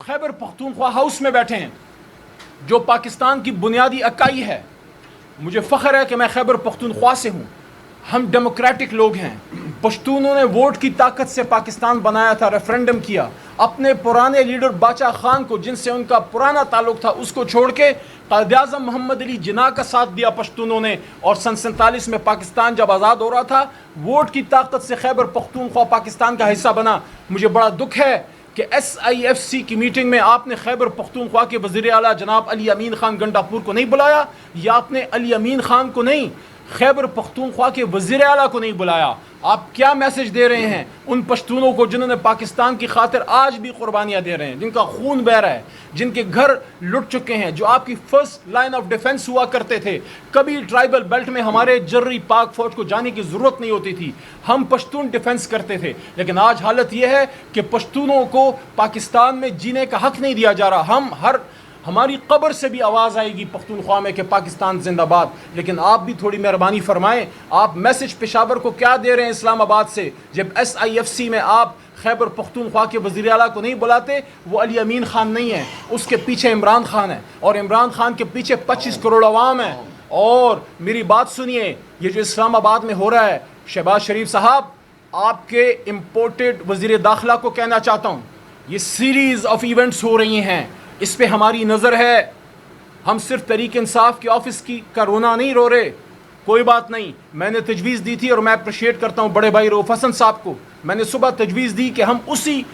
Khyber Pakhtunkhwa house में बैठे हैं जो पाकिस्तान की बुनियादी इकाई है। मुझे फ़ख्र है कि मैं खैबर पख्तूनख्वा से हूँ। हम डेमोक्रेटिक लोग हैं। पश्तूनों ने वोट की ताकत से पाकिस्तान बनाया था, रेफरेंडम किया। अपने पुराने लीडर बादशाह खान को, जिनसे उनका पुराना ताल्लुक था, उसको छोड़ के कायद-ए-आज़म मोहम्मद अली जिन्ना का साथ दिया पश्तूनों ने। और सन 47 में पाकिस्तान जब आज़ाद हो रहा था, वोट की ताकत से खैबर पख्तूनख्वा पाकिस्तान का हिस्सा बना। मुझे बड़ा दुख है कि SIFC की मीटिंग में आपने खैबर पख्तूनख्वा के वज़ीर आला जनाब अली अमीन खान गंडापुर को नहीं बुलाया, या आपने अली अमीन खान को नहीं, खैबर पख्तूनख्वा के वज़ीर आला को नहीं बुलाया। आप क्या मैसेज दे रहे हैं उन पश्तूनों को जिन्होंने पाकिस्तान की खातिर आज भी कुर्बानियाँ दे रहे हैं, जिनका खून बह रहा है, जिनके घर लुट चुके हैं, जो आपकी फर्स्ट लाइन ऑफ डिफेंस हुआ करते थे। कभी ट्राइबल बेल्ट में हमारे जर्री पाक फौज को जाने की ज़रूरत नहीं होती थी, हम पश्तून डिफेंस करते थे। लेकिन आज हालत यह है कि पश्तूनों को पाकिस्तान में जीने का हक़ नहीं दिया जा रहा। हमारी कब्र से भी आवाज़ आएगी पख्तूनख्वा में कि पाकिस्तान जिंदाबाद। लेकिन आप भी थोड़ी मेहरबानी फरमाएं, आप मैसेज पेशावर को क्या दे रहे हैं इस्लामाबाद से, जब SIFC में आप खैबर पख्तूनख्वा के वज़ीर आला को नहीं बुलाते। वो अली अमीन खान नहीं है, उसके पीछे इमरान खान है, और इमरान खान के पीछे 25 करोड़ अवाम है। और मेरी बात सुनिए, ये जो इस्लामाबाद में हो रहा है, शहबाज शरीफ साहब, आपके इम्पोर्टेड वज़ीर दाखिला को कहना चाहता हूँ, ये सीरीज़ ऑफ इवेंट्स हो रही हैं, इस पे हमारी नज़र है। हम सिर्फ तहरीक इंसाफ के ऑफिस का रोना नहीं रो रहे। कोई बात नहीं, मैंने तजवीज़ दी थी और मैं अप्रिशिएट करता हूँ बड़े भाई रऊफ़ हसन साहब को। मैंने सुबह तजवीज़ दी कि हम उसी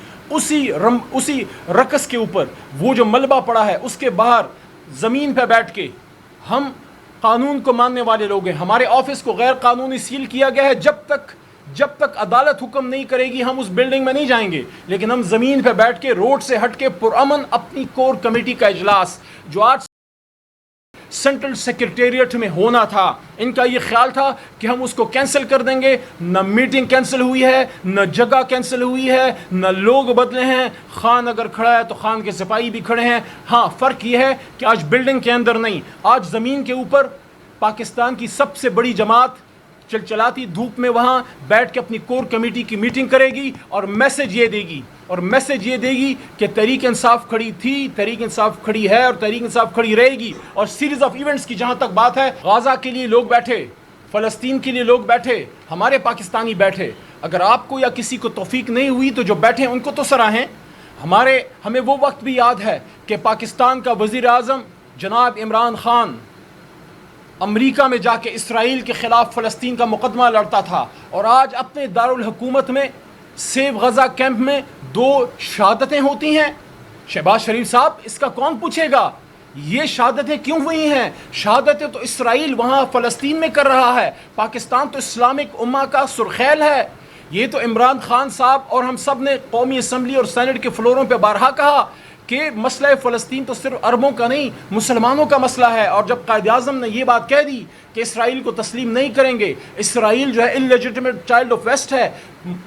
रकस के ऊपर, वो जो मलबा पड़ा है उसके बाहर ज़मीन पे बैठ के, हम कानून को मानने वाले लोग हैं। हमारे ऑफिस को गैर कानूनी सील किया गया है। जब तक अदालत हुक्म नहीं करेगी हम उस बिल्डिंग में नहीं जाएंगे। लेकिन हम ज़मीन पे बैठ के, रोड से हट के पुरअमन अपनी कोर कमेटी का इजलास जो आज सेंट्रल सेक्रेटेरिएट में होना था, इनका ये ख्याल था कि हम उसको कैंसिल कर देंगे। न मीटिंग कैंसिल हुई है, न जगह कैंसिल हुई है, न लोग बदले हैं। खान अगर खड़ा है तो खान के सिपाही भी खड़े हैं। हाँ, फ़र्क ये है कि आज बिल्डिंग के अंदर नहीं, आज ज़मीन के ऊपर पाकिस्तान की सबसे बड़ी जमात चलचलाती धूप में वहाँ बैठ के अपनी कोर कमेटी की मीटिंग करेगी और मैसेज ये देगी कि तहरीक इंसाफ खड़ी थी, तहरीक इंसाफ खड़ी है और तहरीक इंसाफ खड़ी रहेगी। और सीरीज़ ऑफ इवेंट्स की जहाँ तक बात है, गाज़ा के लिए लोग बैठे, फ़लस्तीन के लिए लोग बैठे, हमारे पाकिस्तानी बैठे। अगर आपको या किसी को तौफीक नहीं हुई तो जो बैठे उनको तो सराहें। हमें वो वक्त भी याद है कि पाकिस्तान का वज़ीर आज़म जनाब इमरान खान अमेरिका में जाके इसराइल के ख़िलाफ़ फ़लस्तीन का मुकदमा लड़ता था, और आज अपने दारुल हुकूमत में सेव गज़ा कैंप में 2 शहादतें होती हैं। शहबाज शरीफ साहब, इसका कौन पूछेगा? ये शहादतें क्यों हुई हैं? शहादतें तो इसराइल वहाँ फ़लस्तीन में कर रहा है, पाकिस्तान तो इस्लामिक उम्मा का सुरखैल है। ये तो इमरान खान साहब और हम सब ने कौमी असम्बली और सेनेट के फ्लोरों पर बारहा कहा कि मसला फ़लस्तीन तो सिर्फ अरबों का नहीं, मुसलमानों का मसला है। और जब कायद-ए-आज़म ने ये बात कह दी कि इसराइल को तस्लीम नहीं करेंगे, इसराइल जो है इल्लेजिटिमेट चाइल्ड ऑफ वेस्ट है,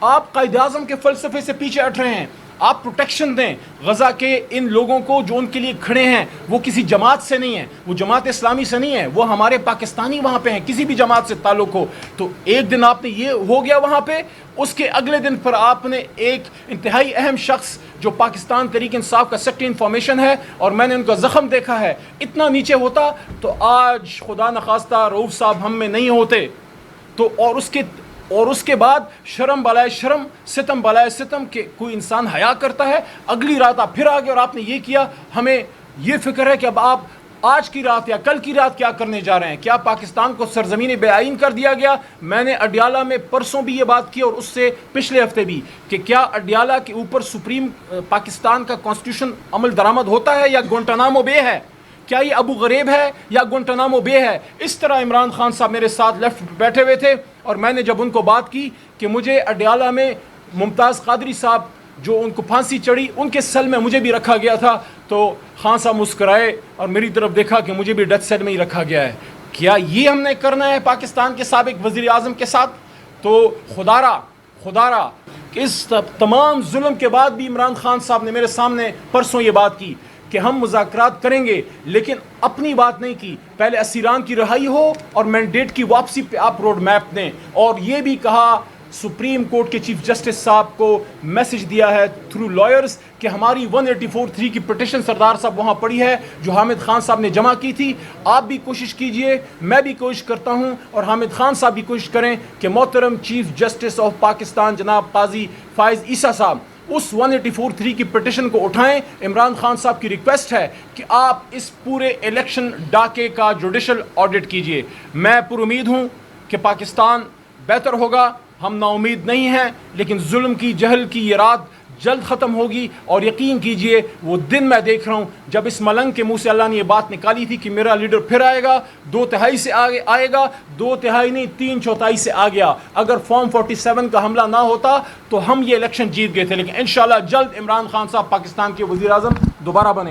आप कायद-ए-आज़म के फ़लसफ़े से पीछे हट रहे हैं। आप प्रोटेक्शन दें गज़ा के इन लोगों को जो उनके लिए खड़े हैं। वो किसी जमात से नहीं है, वो जमात इस्लामी से नहीं है, वो हमारे पाकिस्तानी वहाँ पे हैं, किसी भी जमात से ताल्लुक़ हो। तो एक दिन आपने ये हो गया वहाँ पे, उसके अगले दिन पर आपने एक इंतहाई अहम शख्स जो पाकिस्तान तहरीक इंसाफ का सेक्रेटरी इंफॉर्मेशन है, और मैंने उनका ज़ख्म देखा है, इतना नीचे होता तो आज खुदा न खास्ता रऊफ़ साहब हम में नहीं होते। तो और उसके बाद शर्म बलाए शर्म, सितम बलाए सितम के कोई इंसान हया करता है। अगली रात आप फिर आ गए और आपने ये किया। हमें ये फ़िक्र है कि अब आप आज की रात या कल की रात क्या करने जा रहे हैं। क्या पाकिस्तान को सरजमीन बेआइन कर दिया गया? मैंने अडियाला में परसों भी ये बात की और उससे पिछले हफ्ते भी, कि क्या अडियाला के ऊपर सुप्रीम पाकिस्तान का कॉन्स्टिट्यूशन अमल दरामद होता है या गुंटानामो बे है? क्या ये अबू गरीब है या गुंटानामो बे है? इस तरह इमरान खान साहब मेरे साथ लेफ्ट बैठे हुए थे, और मैंने जब उनको बात की कि मुझे अडियाला में मुमताज़ कादरी साहब जो उनको फांसी चढ़ी, उनके सेल में मुझे भी रखा गया था, तो खान साहब मुस्कराए और मेरी तरफ देखा कि मुझे भी डेथ सेल में ही रखा गया है। क्या ये हमने करना है पाकिस्तान के साबिक वज़ीर आज़म के साथ? तो खुदारा इस तमाम जुल्म के बाद भी इमरान खान साहब ने मेरे सामने परसों ये बात की कि हम मुज़ाकरात करेंगे, लेकिन अपनी बात नहीं की। पहले असीरान की रिहाई हो और मैंडेट की वापसी पे आप रोड मैप दें। और ये भी कहा سپریم کورٹ کے چیف جسٹس صاحب کو میسج دیا ہے تھرو لائرز کہ ہماری 184(3) کی پٹیشن سردار صاحب وہاں پڑی ہے جو حامد خان صاحب نے جمع کی تھی. آپ بھی کوشش کیجئے, میں بھی کوشش کرتا ہوں, اور حامد خان صاحب بھی کوشش کریں کہ محترم چیف جسٹس آف پاکستان جناب قاضی فائز عیسیٰ صاحب اس 184(3) کی پٹیشن کو اٹھائیں. عمران خان صاحب کی ریکویسٹ ہے کہ آپ اس پورے الیکشن ڈاکے کا جوڈیشل آڈٹ کیجئے. میں پر امید ہوں کہ پاکستان بہتر ہوگا. ہم نا امید نہیں ہیں, لیکن ظلم کی, جہل کی یہ رات جلد ختم ہوگی. اور یقین کیجئے وہ دن میں دیکھ رہا ہوں جب اس ملنگ کے منہ سے اللہ نے یہ بات نکالی تھی کہ میرا لیڈر پھر آئے گا, 2/3 سے آئے گا, 2/3 نہیں 3/4 سے آ گیا. اگر فارم 47 کا حملہ نہ ہوتا تو ہم یہ الیکشن جیت گئے تھے. لیکن انشاءاللہ جلد عمران خان صاحب پاکستان کے وزیر اعظم دوبارہ بنیں.